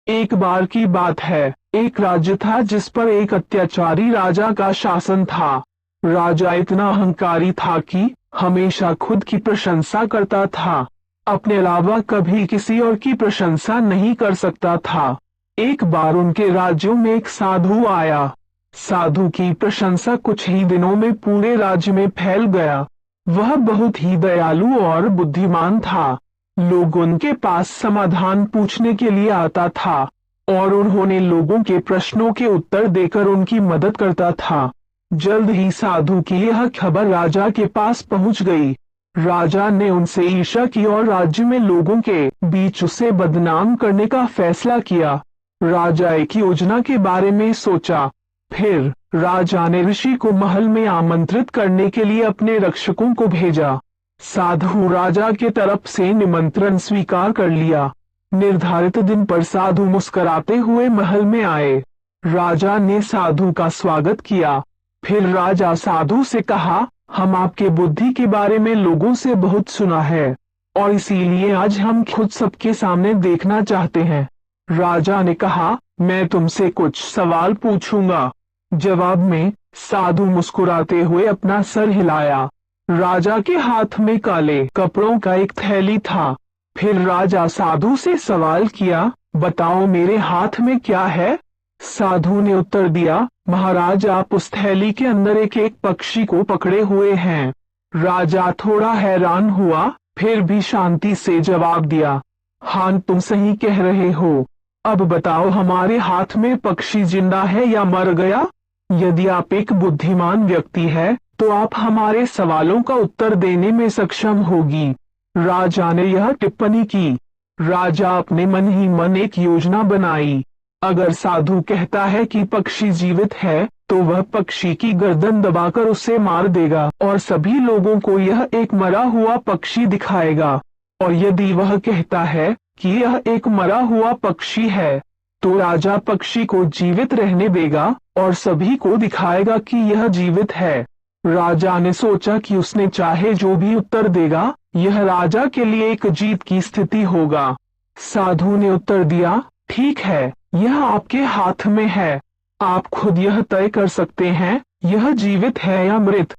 एक बार की बात है, एक राज्य था जिस पर एक अत्याचारी राजा का शासन था। राजा इतना अहंकारी था कि हमेशा खुद की प्रशंसा करता था, अपने अलावा कभी किसी और की प्रशंसा नहीं कर सकता था। एक बार उनके राज्यों में एक साधु आया। साधु की प्रशंसा कुछ ही दिनों में पूरे राज्य में फैल गया। वह बहुत ही दयालु और बुद्धिमान था। लोग उनके पास समाधान पूछने के लिए आता था और उन्होंने लोगों के प्रश्नों के उत्तर देकर उनकी मदद करता था। जल्द ही साधु की यह खबर राजा के पास पहुंच गई। राजा ने उनसे ईर्ष्या की और राज्य में लोगों के बीच उसे बदनाम करने का फैसला किया। राजा एक योजना के बारे में सोचा। फिर राजा ने ऋषि को महल में आमंत्रित करने के लिए अपने रक्षकों को भेजा। साधु राजा के तरफ से निमंत्रण स्वीकार कर लिया। निर्धारित दिन पर साधु मुस्कुराते हुए महल में आए। राजा ने साधु का स्वागत किया। फिर राजा साधु से कहा, हम आपके बुद्धि के बारे में लोगों से बहुत सुना है और इसीलिए आज हम खुद सबके सामने देखना चाहते हैं। राजा ने कहा, मैं तुमसे कुछ सवाल पूछूंगा। जवाब में साधु मुस्कुराते हुए अपना सर हिलाया। राजा के हाथ में काले कपड़ों का एक थैली था। फिर राजा साधु से सवाल किया, बताओ मेरे हाथ में क्या है? साधु ने उत्तर दिया, महाराज आप उस थैली के अंदर एक एक पक्षी को पकड़े हुए हैं। राजा थोड़ा हैरान हुआ, फिर भी शांति से जवाब दिया, हाँ तुम सही कह रहे हो। अब बताओ हमारे हाथ में पक्षी जिंदा है या मर गया? यदि आप एक बुद्धिमान व्यक्ति है तो आप हमारे सवालों का उत्तर देने में सक्षम होगी। राजा ने यह टिप्पणी की। राजा अपने मन ही मन एक योजना बनाई। अगर साधु कहता है कि पक्षी जीवित है तो वह पक्षी की गर्दन दबाकर उसे मार देगा और सभी लोगों को यह एक मरा हुआ पक्षी दिखाएगा। और यदि वह कहता है कि यह एक मरा हुआ पक्षी है तो राजा पक्षी को जीवित रहने देगा और सभी को दिखाएगा कि यह जीवित है। राजा ने सोचा कि उसने चाहे जो भी उत्तर देगा यह राजा के लिए एक जीत की स्थिति होगा। साधु ने उत्तर दिया, ठीक है, यह आपके हाथ में है। आप खुद यह तय कर सकते हैं यह जीवित है या मृत।